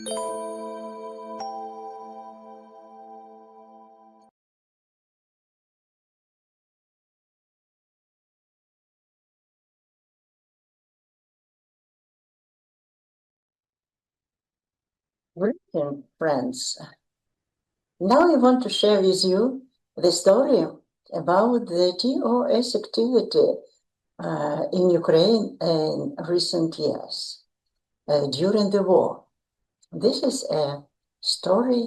Greetings, friends. Now I want to share with you the story about the TOS activity in Ukraine in recent years during the war. This is a story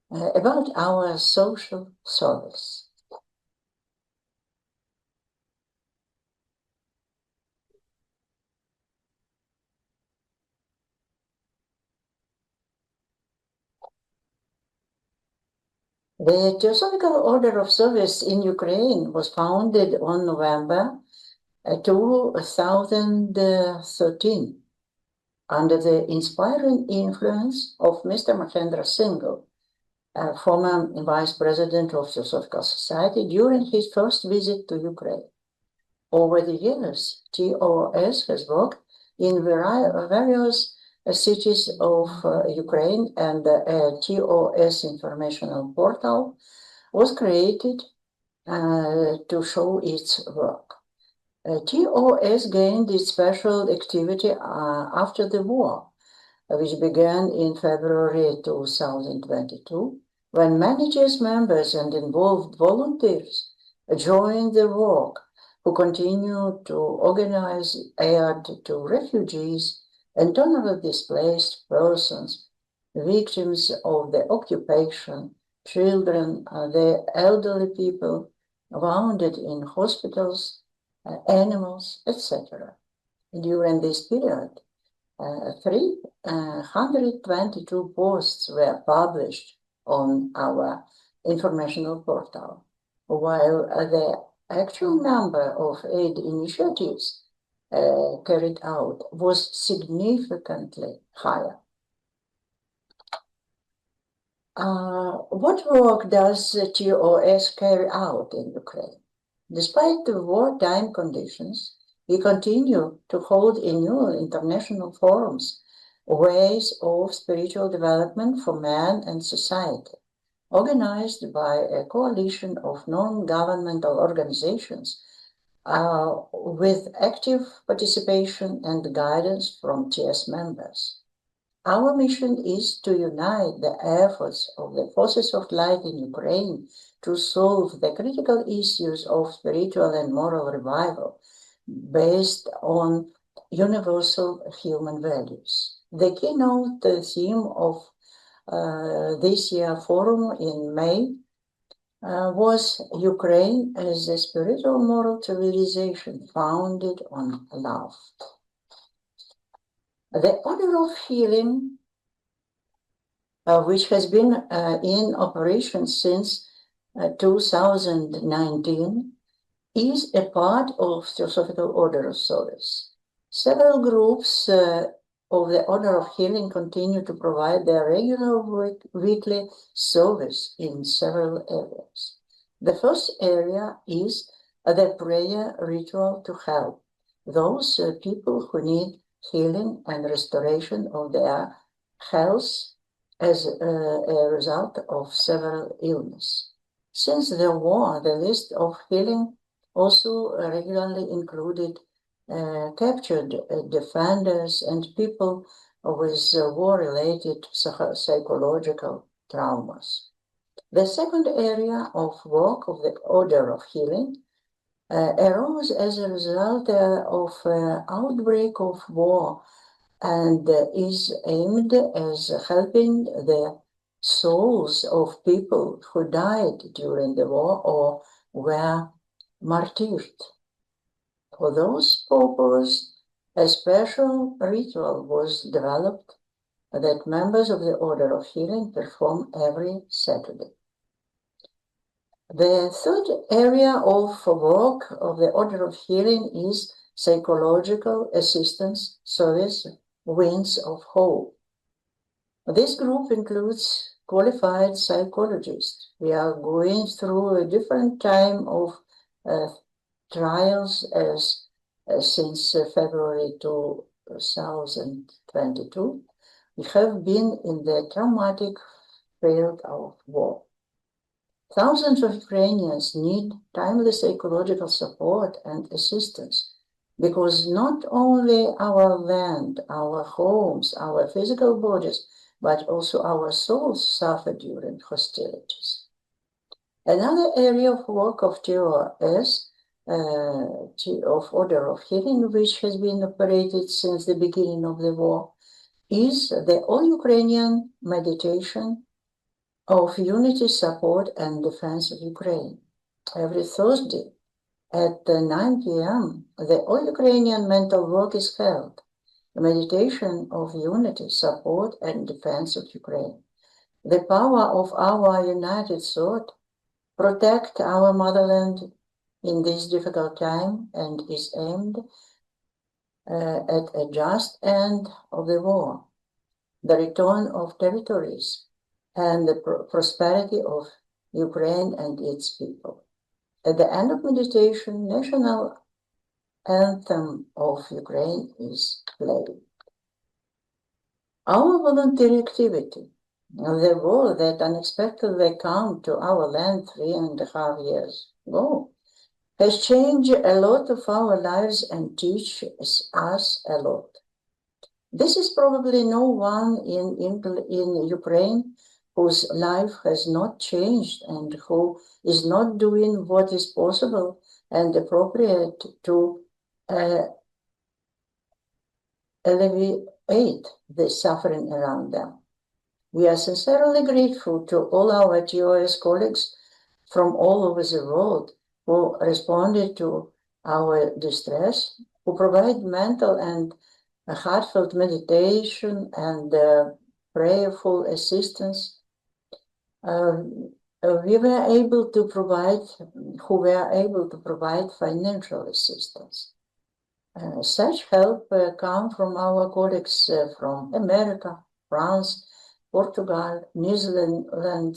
about our social service. The Theosophical Order of Service in Ukraine was founded on November 2013 under the inspiring influence of Mr. Mahendra Singh, former Vice President of the Theosophical Society, during his first visit to Ukraine. Over the years, TOS has worked in various cities of Ukraine, and a TOS informational portal was created to show its work. TOS gained its special activity after the war, which began in February 2022, when many TOS members and involved volunteers joined the work, who continue to organize aid to refugees, internally displaced persons, victims of the occupation, children, the elderly people, wounded in hospitals, animals, etc. During this period, 322 posts were published on our informational portal, while the actual number of aid initiatives carried out was significantly higher. What work does TOS carry out in Ukraine? Despite the wartime conditions, we continue to hold annual international forums, ways of spiritual development for man and society, organized by a coalition of non-governmental organizations with active participation and guidance from TS members. Our mission is to unite the efforts of the forces of light in Ukraine to solve the critical issues of spiritual and moral revival based on universal human values. The keynote theme of this year's forum in May was Ukraine as a spiritual moral civilization founded on love. The Order of Healing, which has been in operation since 2019, is a part of Theosophical Order of Service. Several groups of the Order of Healing continue to provide their regular weekly service in several areas. The first area is the prayer ritual to help those people who need healing and restoration of their health as a result of several illnesses. Since the war, the list of healing also regularly included captured defenders and people with war-related psychological traumas. The second area of work of the Order of Healing arose as a result of an outbreak of war and is aimed as helping the souls of people who died during the war or were martyred. For those purposes, a special ritual was developed that members of the Order of Healing perform every Saturday. The third area of work of the Order of Healing is psychological assistance service, Winds of Hope. This group includes qualified psychologists. We are going through a different time of trials since February 2022, We have been in the traumatic field of war. Thousands of Ukrainians need timely psychological support and assistance because not only our land, our homes, our physical bodies, but also our souls suffer during hostilities. Another area of work of TOS, of Order of Healing, which has been operated since the beginning of the war, is the all-Ukrainian meditation of unity, support, and defense of Ukraine. Every Thursday at 9 p.m., the all-Ukrainian mental work is held, a meditation of unity, support, and defense of Ukraine. The power of our united thought protect our motherland in this difficult time and is aimed at a just end of the war, the return of territories, and the prosperity of Ukraine and its people. At the end of meditation, national anthem of Ukraine is played. Our voluntary activity, the war that unexpectedly came to our land 3.5 years ago, has changed a lot of our lives and teaches us a lot. This is probably no one in Ukraine whose life has not changed and who is not doing what is possible and appropriate to alleviate the suffering around them. We are sincerely grateful to all our TOS colleagues from all over the world who responded to our distress, who provide mental and heartfelt meditation and prayerful assistance. Who were able to provide financial assistance. Such help come from our colleagues from America, France, Portugal, New Zealand,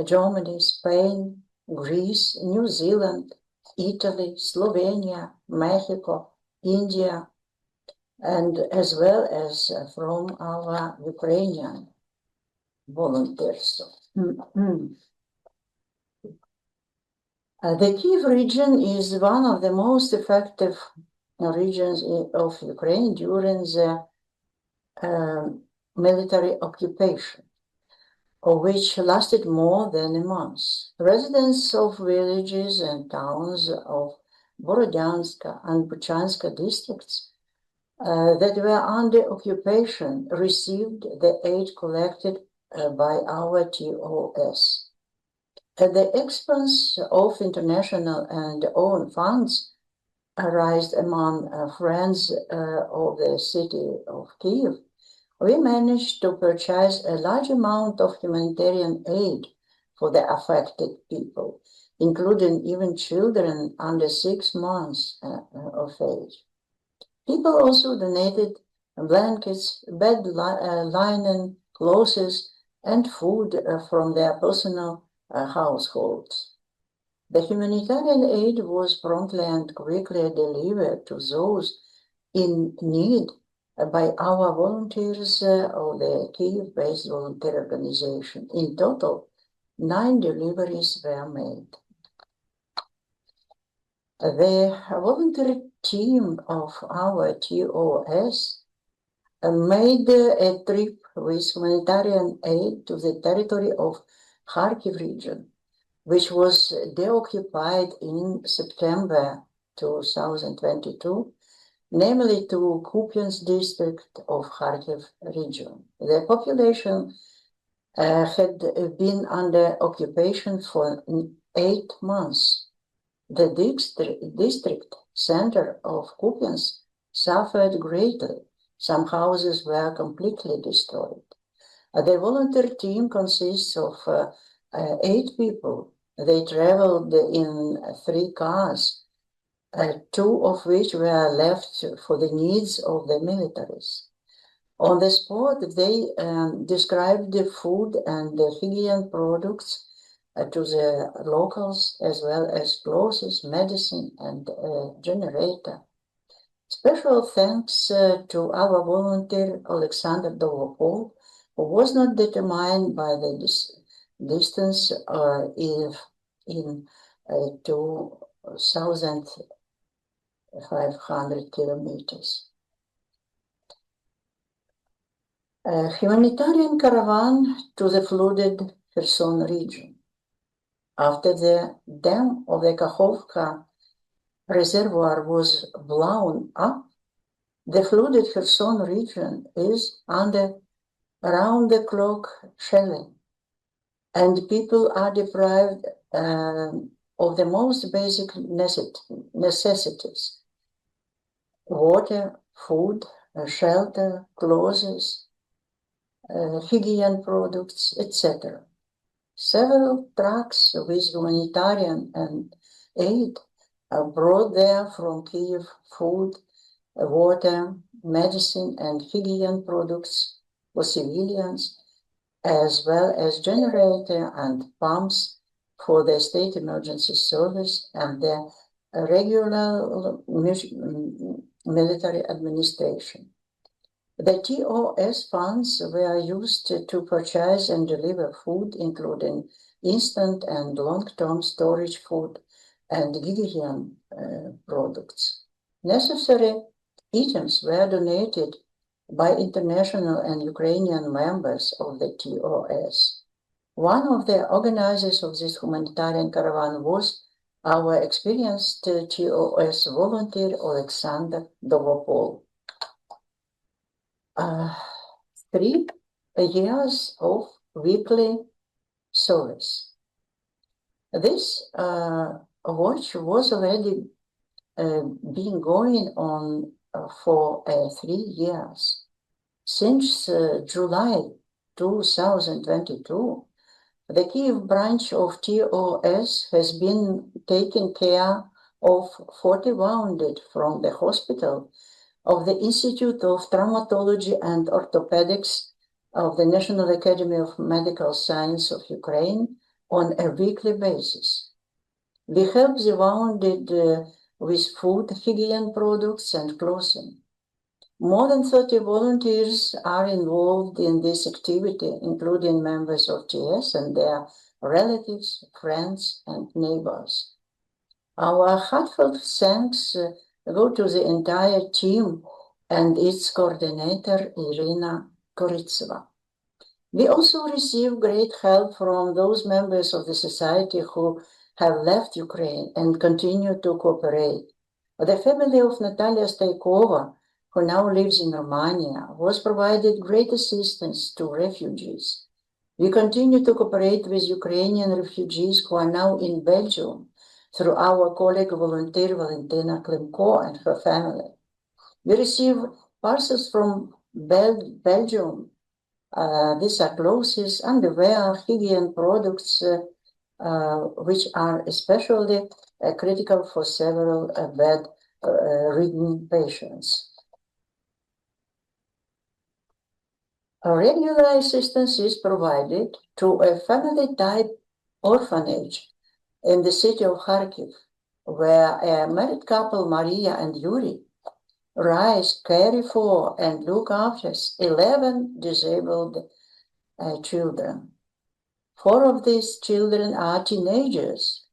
Germany, Spain, Greece, New Zealand, Italy, Slovenia, Mexico, India, and as well as from our Ukrainian volunteers. The Kiev region is one of the most effective regions of Ukraine during the military occupation, which lasted more than a month. Residents of villages and towns of Borodyanska and Buchanska districts that were under occupation received the aid collected by our TOS. At the expense of international and own funds raised among friends of the city of Kiev, we managed to purchase a large amount of humanitarian aid for the affected people, including even children under 6 months of age. People also donated blankets, bed linen, clothes, and food from their personal households. The humanitarian aid was promptly and quickly delivered to those in need by our volunteers of the Kiev-based volunteer organization. In total, 9 deliveries were made. The volunteer team of our TOS made a trip with humanitarian aid to the territory of Kharkiv region, which was deoccupied in September 2022, namely to Kupiansk district of Kharkiv region. The population had been under occupation for 8 months. The district center of Kupiansk suffered greatly. Some houses were completely destroyed. The volunteer team consists of 8 people. They traveled in 3 cars, 2 of which were left for the needs of the militaries. On the spot, they described the food and the hygiene products to the locals, as well as clothes, medicine, and a generator. Special thanks to our volunteer Alexander Dolopol, who was not determined by the distance in 2,500 kilometers. A humanitarian caravan to the flooded Kherson region. After the dam of the Kakhovka reservoir was blown up, the flooded Kherson region is under round-the-clock shelling, and people are deprived of the most basic necessities: water, food, shelter, clothes, hygiene products, etc. Several trucks with humanitarian and aid are brought there from Kiev: food, water, medicine, and hygiene products for civilians, as well as generator and pumps for the state emergency service and the regular military administration. The TOS funds were used to purchase and deliver food, including instant and long-term storage food and hygiene products. Necessary items were donated by international and Ukrainian members of the TOS. One of the organizers of this humanitarian caravan was our experienced TOS volunteer Alexander Dolopol. 3 years of weekly service. This watch was already been going on for 3 years. Since July 2022, the Kiev branch of TOS has been taking care of 40 wounded from the hospital of the Institute of Traumatology and Orthopedics of the National Academy of Medical Science of Ukraine on a weekly basis. We help the wounded with food, hygiene products, and clothing. More than 30 volunteers are involved in this activity, including members of TS and their relatives, friends, and neighbors. Our heartfelt thanks go to the entire team and its coordinator, Irina Koritseva. We also receive great help from those members of the society who have left Ukraine and continue to cooperate. The family of Natalia Staykova, who now lives in Romania, was provided great assistance to refugees. We continue to cooperate with Ukrainian refugees who are now in Belgium through our colleague volunteer Valentina Klimko and her family. We receive parcels from Belgium. These are clothes, underwear, hygiene products, which are especially critical for several bed-ridden patients. A regular assistance is provided to a family-type orphanage in the city of Kharkiv, where a married couple, Maria and Yuri, raise, care for, and look after 11 disabled children. 4 of these children are teenagers.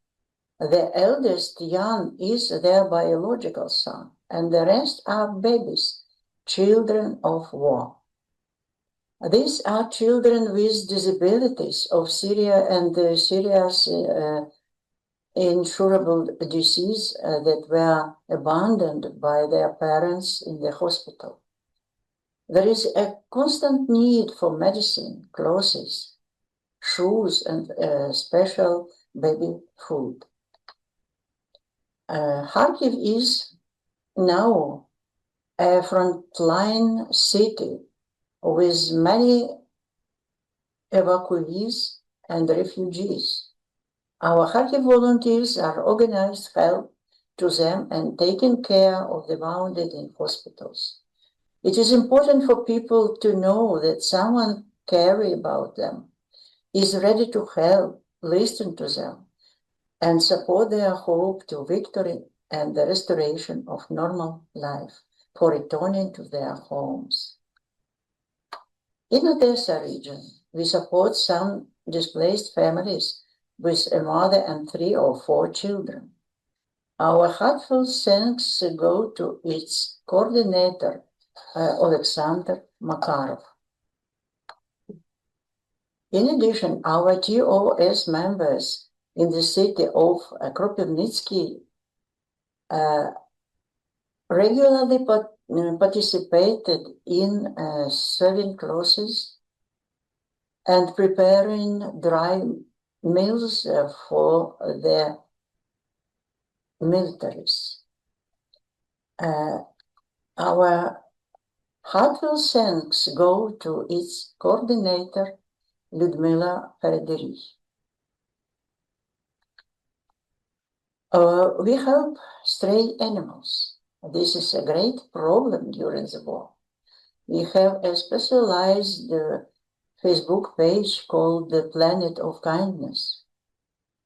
The eldest, Jan, is their biological son, and the rest are babies, children of war. These are children with disabilities of Syria and serious incurable disease that were abandoned by their parents in the hospital. There is a constant need for medicine, clothes, shoes, and special baby food. Kharkiv is now a frontline city with many evacuees and refugees. Our Kharkiv volunteers are organized help to them and taking care of the wounded in hospitals. It is important for people to know that someone cares about them, is ready to help, listen to them, and support their hope to victory and the restoration of normal life for returning to their homes. In Odessa region, we support some displaced families with a mother and 3 or 4 children. Our heartfelt thanks go to its coordinator, Alexander Makarov. In addition, our TOS members in the city of Kropivnitsky regularly participated in serving crosses and preparing dry meals for the militaries. Our heartfelt thanks go to its coordinator, Lyudmila Frederic. We help stray animals. This is a great problem during the war. We have a specialized Facebook page called The Planet of Kindness.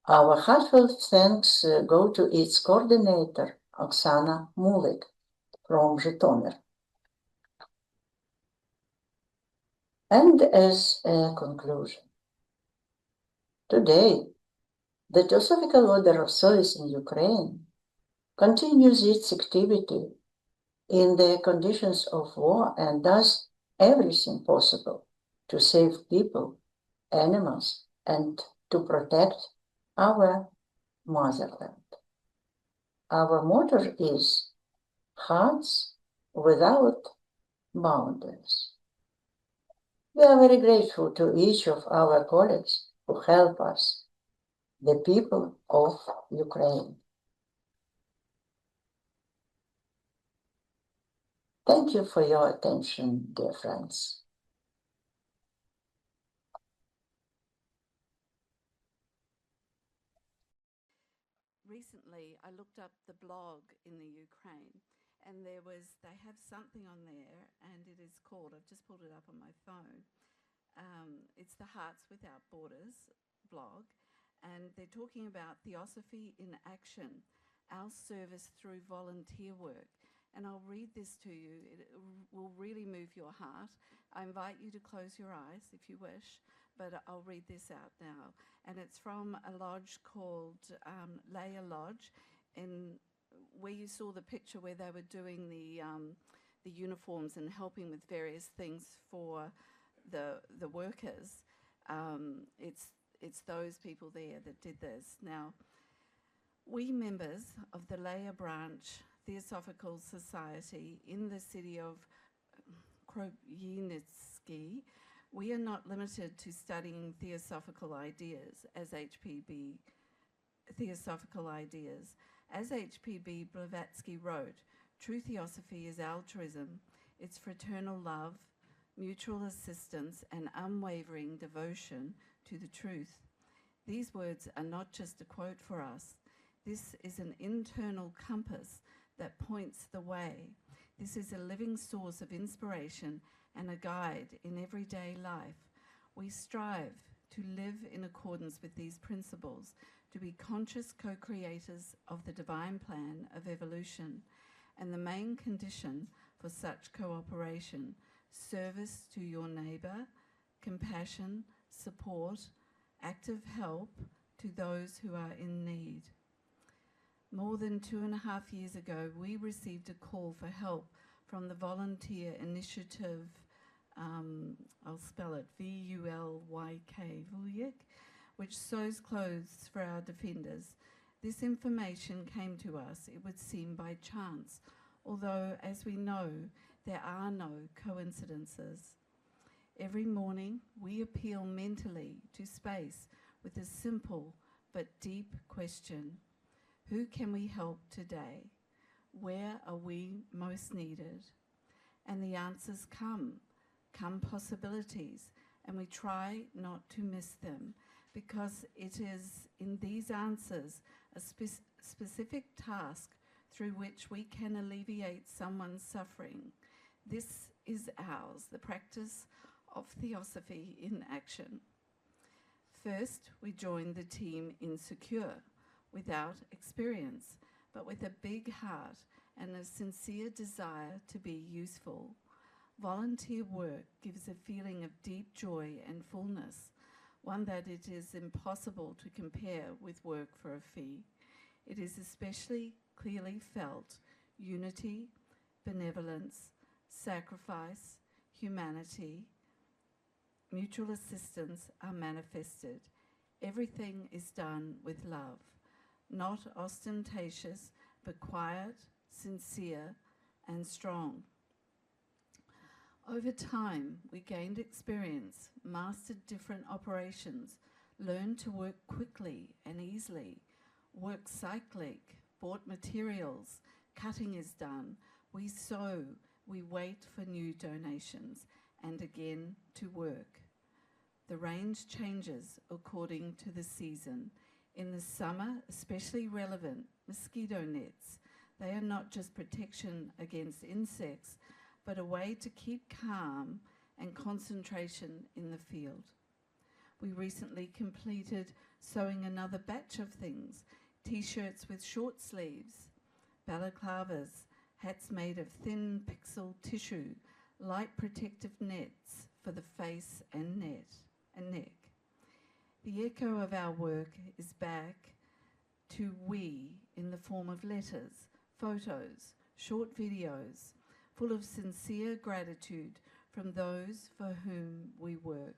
Our heartfelt thanks go to its coordinator, Oksana Mulik, from Zhytomyr. And as a conclusion, today, the Theosophical Order of Solace in Ukraine continues its activity in the conditions of war and does everything possible to save people, animals, and to protect our motherland. Our motto is Hearts Without Boundaries. We are very grateful to each of our colleagues who help us, the people of Ukraine. Thank you for your attention, dear friends. Recently, I looked up the blog in the Ukraine, and they have something on there, and it is called, I've just pulled it up on my phone, it's the Hearts Without Borders blog, and they're talking about Theosophy in Action, our service through volunteer work. And I'll read this to you. It will really move your heart. I invite you to close your eyes if you wish, but I'll read this out now. And it's from a lodge called Leia Lodge, in where you saw the picture where they were doing the uniforms and helping with various things for the workers. It's those people there that did this. Now, we members of the Leia branch Theosophical Society in the city of Kropivnitsky, we are not limited to studying theosophical ideas as HPB Theosophical Ideas. As HPB Blavatsky wrote, true theosophy is altruism, it's fraternal love, mutual assistance, and unwavering devotion to the truth. These words are not just a quote for us. This is an internal compass that points the way. This is a living source of inspiration and a guide in everyday life. We strive to live in accordance with these principles, to be conscious co-creators of the divine plan of evolution, and the main condition for such cooperation, service to your neighbor, compassion, support, active help to those who are in need. More than 2.5 years ago, we received a call for help from the volunteer initiative, I'll spell it, VULYK, which sews clothes for our defenders. This information came to us, it would seem by chance, although, as we know, there are no coincidences. Every morning, we appeal mentally to space with a simple but deep question. Who can we help today? Where are we most needed? And the answers come possibilities, and we try not to miss them, because it is in these answers a specific task through which we can alleviate someone's suffering. This is ours, the practice of Theosophy in Action. First, we joined the team insecure, without experience, but with a big heart and a sincere desire to be useful. Volunteer work gives a feeling of deep joy and fullness, one that it is impossible to compare with work for a fee. It is especially clearly felt unity, benevolence, sacrifice, humanity, mutual assistance are manifested. Everything is done with love, not ostentatious, but quiet, sincere, and strong. Over time, we gained experience, mastered different operations, learned to work quickly and easily, work cyclic, bought materials, cutting is done, we sow, we wait for new donations, and again to work. The range changes according to the season. In the summer, especially relevant, mosquito nets. They are not just protection against insects, but a way to keep calm and concentration in the field. We recently completed sewing another batch of things, t-shirts with short sleeves, balaclavas, hats made of thin pixel tissue, light protective nets for the face and neck. The echo of our work is back to we in the form of letters, photos, short videos, full of sincere gratitude from those for whom we work.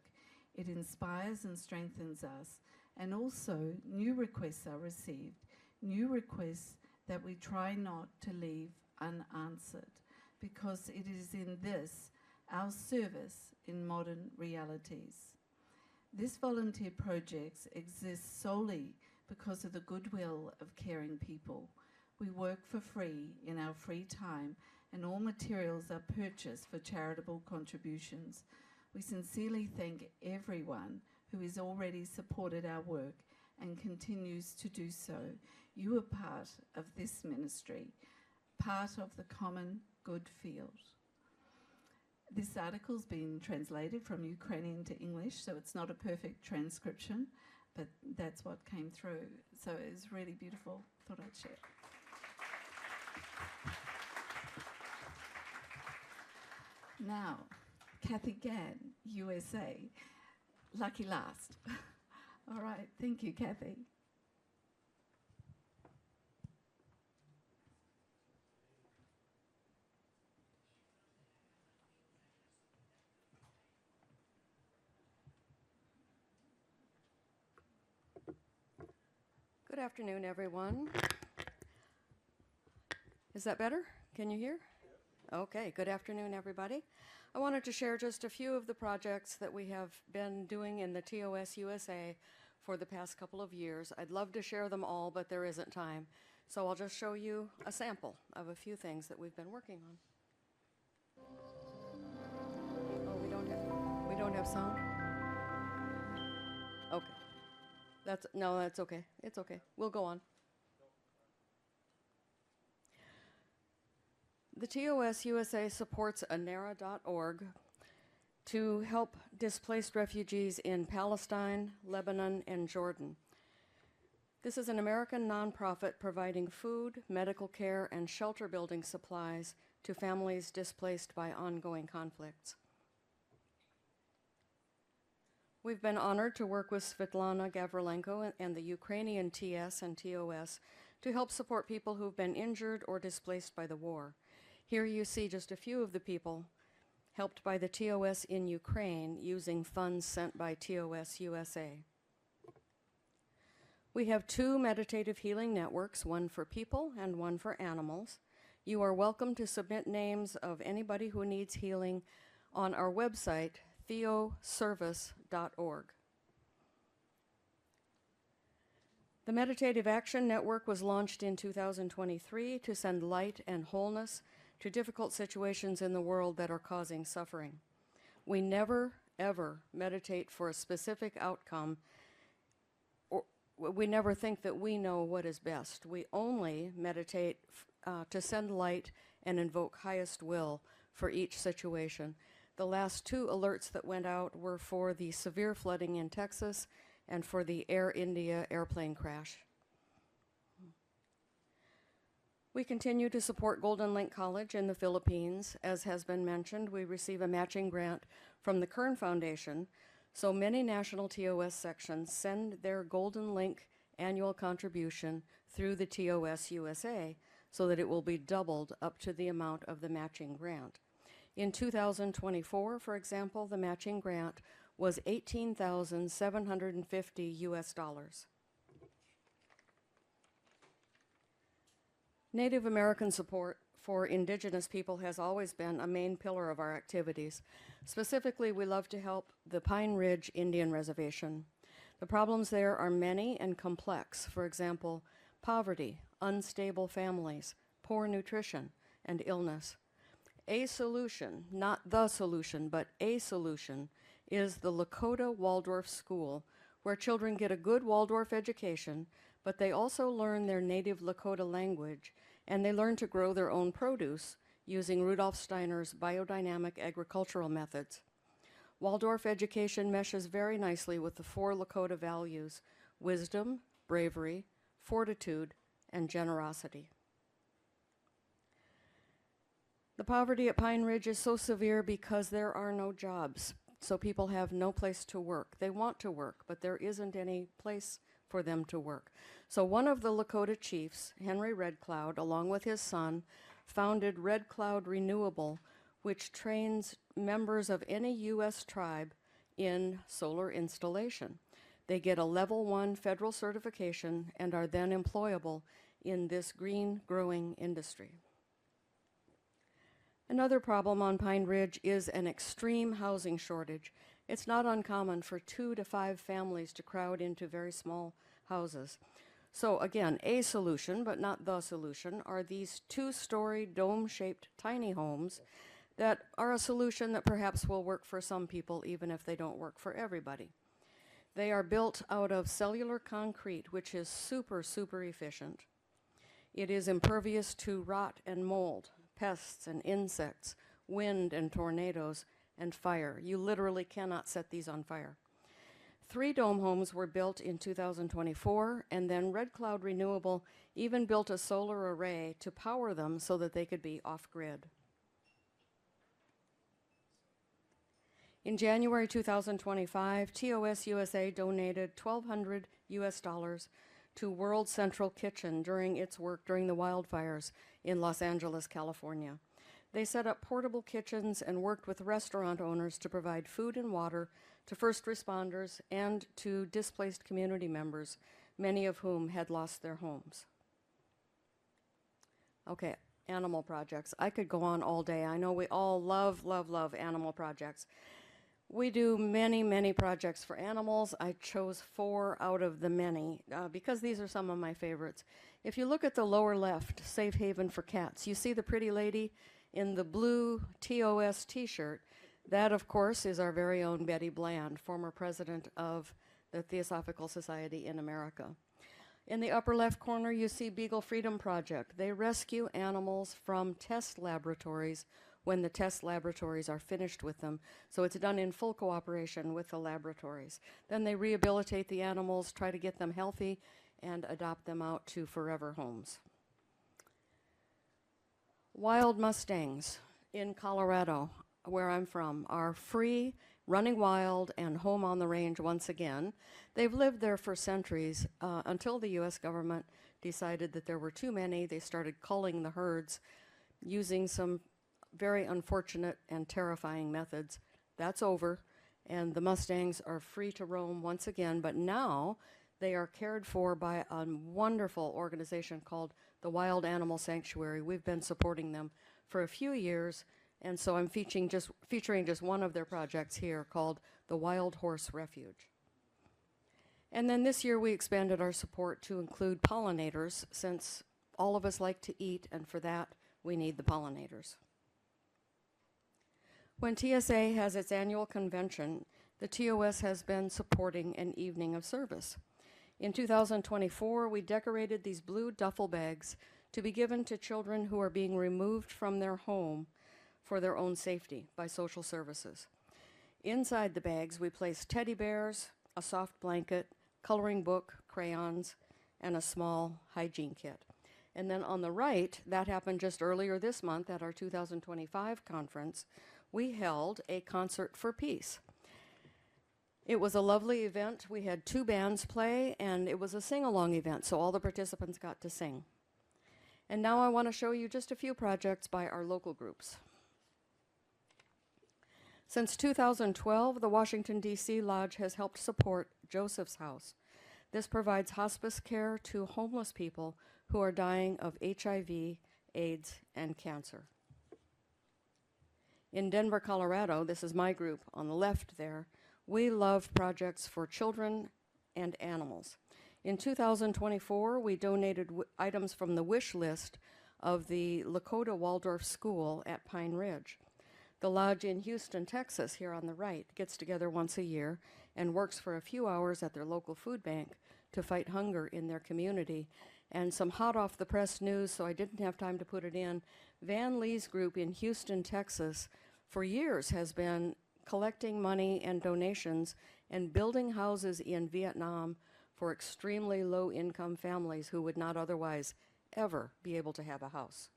It inspires and strengthens us, and also new requests are received, new requests that we try not to leave unanswered, because it is in this, our service in modern realities. This volunteer project exists solely because of the goodwill of caring people. We work for free in our free time, and all materials are purchased for charitable contributions. We sincerely thank everyone who has already supported our work and continues to do so. You are part of this ministry, part of the common good field. This article's been translated from Ukrainian to English, so it's not a perfect transcription, but that's what came through. So it's really beautiful. Thought I'd share. Now, Kathy Gann, USA. Lucky last. All right, thank you, Kathy. Good afternoon, everyone. Is that better? Can you hear? Okay, good afternoon, everybody. I wanted to share just a few of the projects that we have been doing in the TOS USA for the past couple of years. I'd love to share them all, but there isn't time. So I'll just show you a sample of a few things that we've been working on. Oh, we don't have sound? Okay. That's okay. It's okay. We'll go on. The TOS USA supports anera.org to help displaced refugees in Palestine, Lebanon, and Jordan. This is an American nonprofit providing food, medical care, and shelter building supplies to families displaced by ongoing conflicts. We've been honored to work with Svitlana, Gavrylenko, and the Ukrainian TS and TOS to help support people who've been injured or displaced by the war. Here you see just a few of the people helped by the TOS in Ukraine using funds sent by TOS USA. We have 2 meditative healing networks, one for people and one for animals. You are welcome to submit names of anybody who needs healing on our website, theoservice.org. The Meditative Action Network was launched in 2023 to send light and wholeness to difficult situations in the world that are causing suffering. We never, ever meditate for a specific outcome, or we never think that we know what is best. We only meditate to send light and invoke highest will for each situation. The last 2 alerts that went out were for the severe flooding in Texas and for the Air India airplane crash. We continue to support Golden Link College in the Philippines. As has been mentioned, we receive a matching grant from the Kern Foundation, so many national TOS sections send their Golden Link annual contribution through the TOS USA so that it will be doubled up to the amount of the matching grant. In 2024, for example, the matching grant was $18,750 US. Native American support for Indigenous people has always been a main pillar of our activities. Specifically, we love to help the Pine Ridge Indian Reservation. The problems there are many and complex. For example, poverty, unstable families, poor nutrition, and illness. A solution, not the solution, but a solution, is the Lakota Waldorf School, where children get a good Waldorf education, but they also learn their native Lakota language, and they learn to grow their own produce using Rudolf Steiner's biodynamic agricultural methods. Waldorf education meshes very nicely with the 4 Lakota values: wisdom, bravery, fortitude, and generosity. The poverty at Pine Ridge is so severe because there are no jobs, so people have no place to work. They want to work, but there isn't any place for them to work. So one of the Lakota chiefs, Henry Red Cloud, along with his son, founded Red Cloud Renewable, which trains members of any U.S. tribe in solar installation. They get a level 1 federal certification and are then employable in this green growing industry. Another problem on Pine Ridge is an extreme housing shortage. It's not uncommon for 2 to 5 families to crowd into very small houses. So again, a solution, but not the solution, are these 2-story dome-shaped tiny homes that are a solution that perhaps will work for some people, even if they don't work for everybody. They are built out of cellular concrete, which is super, super efficient. It is impervious to rot and mold, pests and insects, wind and tornadoes, and fire. You literally cannot set these on fire. 3 dome homes were built in 2024, and then Red Cloud Renewable even built a solar array to power them so that they could be off-grid. In January 2025, TOS USA donated $1,200 US to World Central Kitchen during its work during the wildfires in Los Angeles, California. They set up portable kitchens and worked with restaurant owners to provide food and water to first responders and to displaced community members, many of whom had lost their homes. Okay, animal projects. I could go on all day. I know we all love, love, love animal projects. We do many, many projects for animals. I chose 4 out of the many because these are some of my favorites. If you look at the lower left, Safe Haven for Cats, you see the pretty lady in the blue TOS t-shirt. That, of course, is our very own Betty Bland, former president of the Theosophical Society in America. In the upper left corner, you see Beagle Freedom Project. They rescue animals from test laboratories when the test laboratories are finished with them. So it's done in full cooperation with the laboratories. Then they rehabilitate the animals, try to get them healthy, and adopt them out to forever homes. Wild Mustangs in Colorado, where I'm from, are free, running wild, and home on the range once again. They've lived there for centuries until the U.S. government decided that there were too many. They started culling the herds using some very unfortunate and terrifying methods. That's over, and the Mustangs are free to roam once again, but now they are cared for by a wonderful organization called the Wild Animal Sanctuary. We've been supporting them for a few years, and so I'm featuring just one of their projects here called the Wild Horse Refuge. And then this year we expanded our support to include pollinators, since all of us like to eat, and for that we need the pollinators. When TSA has its annual convention, the TOS has been supporting an evening of service. In 2024, we decorated these blue duffel bags to be given to children who are being removed from their home for their own safety by social services. Inside the bags, we placed teddy bears, a soft blanket, coloring book, crayons, and a small hygiene kit. And then on the right, that happened just earlier this month at our 2025 conference, we held a concert for peace. It was a lovely event. We had 2 bands play, and it was a sing-along event, so all the participants got to sing. And now I want to show you just a few projects by our local groups. Since 2012, the Washington, D.C. Lodge has helped support Joseph's House. This provides hospice care to homeless people who are dying of HIV, AIDS, and cancer. In Denver, Colorado, this is my group on the left there, we love projects for children and animals. In 2024, we donated items from the wish list of the Lakota Waldorf School at Pine Ridge. The lodge in Houston, Texas, here on the right, gets together once a year and works for a few hours at their local food bank to fight hunger in their community. And some hot off the press news, so I didn't have time to put it in, Van Lee's group in Houston, Texas, for years has been collecting money and donations and building houses in Vietnam for extremely low-income families who would not otherwise ever be able to have a house.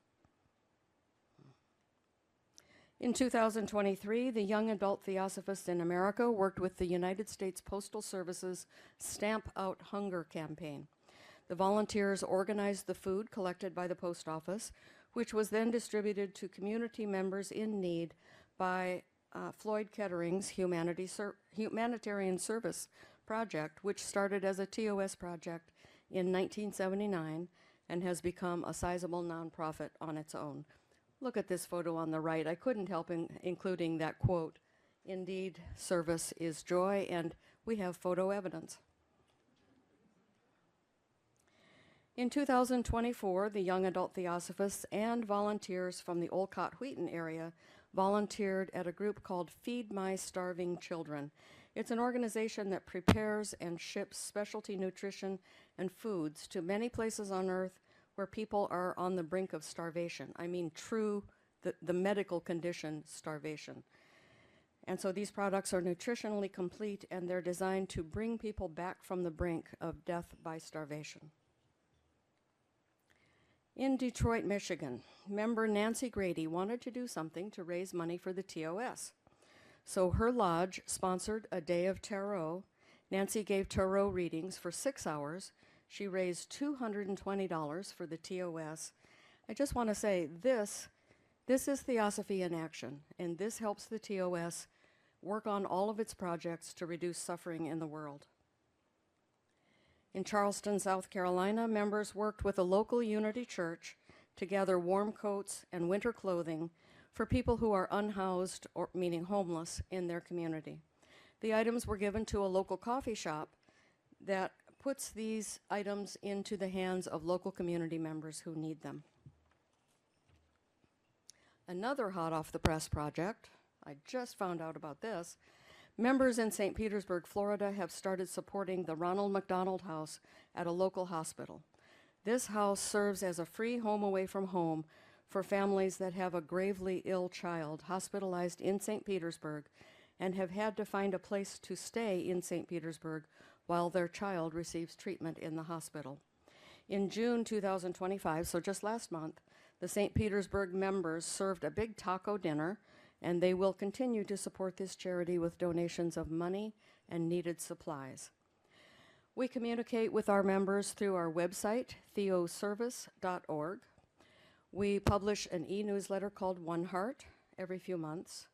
In 2023, the Young Adult Theosophists in America worked with the United States Postal Service's Stamp Out Hunger campaign. The volunteers organized the food collected by the post office, which was then distributed to community members in need by Floyd Kettering's Humanitarian Service Project, which started as a TOS project in 1979 and has become a sizable nonprofit on its own. Look at this photo on the right. I couldn't help including that quote, "Indeed, service is joy," and we have photo evidence. In 2024, the Young Adult Theosophists and volunteers from the Olcott-Wheaton area volunteered at a group called Feed My Starving Children. It's an organization that prepares and ships specialty nutrition and foods to many places on earth where people are on the brink of starvation. I mean true, the medical condition starvation. And so these products are nutritionally complete, and they're designed to bring people back from the brink of death by starvation. In Detroit, Michigan, member Nancy Grady wanted to do something to raise money for the TOS. So her lodge sponsored a day of tarot. Nancy gave tarot readings for 6 hours. She raised $220 for the TOS. I just want to say this is Theosophy in action, and this helps the TOS work on all of its projects to reduce suffering in the world. In Charleston, South Carolina, members worked with a local Unity church to gather warm coats and winter clothing for people who are unhoused, or meaning homeless, in their community. The items were given to a local coffee shop that puts these items into the hands of local community members who need them. Another hot off the press project, I just found out about this, members in St. Petersburg, Florida have started supporting the Ronald McDonald House at a local hospital. This house serves as a free home away from home for families that have a gravely ill child hospitalized in St. Petersburg and have had to find a place to stay in St. Petersburg while their child receives treatment in the hospital. In June 2025, so just last month, the St. Petersburg members served a big taco dinner, and they will continue to support this charity with donations of money and needed supplies. We communicate with our members through our website, theoservice.org. We publish an e-newsletter called One Heart every few months.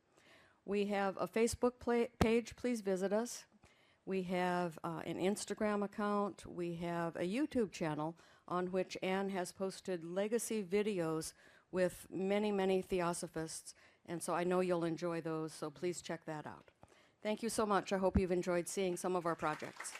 We have a Facebook page, please visit us. We have an Instagram account. We have a YouTube channel on which Anne has posted legacy videos with many, many theosophists, and so I know you'll enjoy those, so please check that out. Thank you so much. I hope you've enjoyed seeing some of our projects.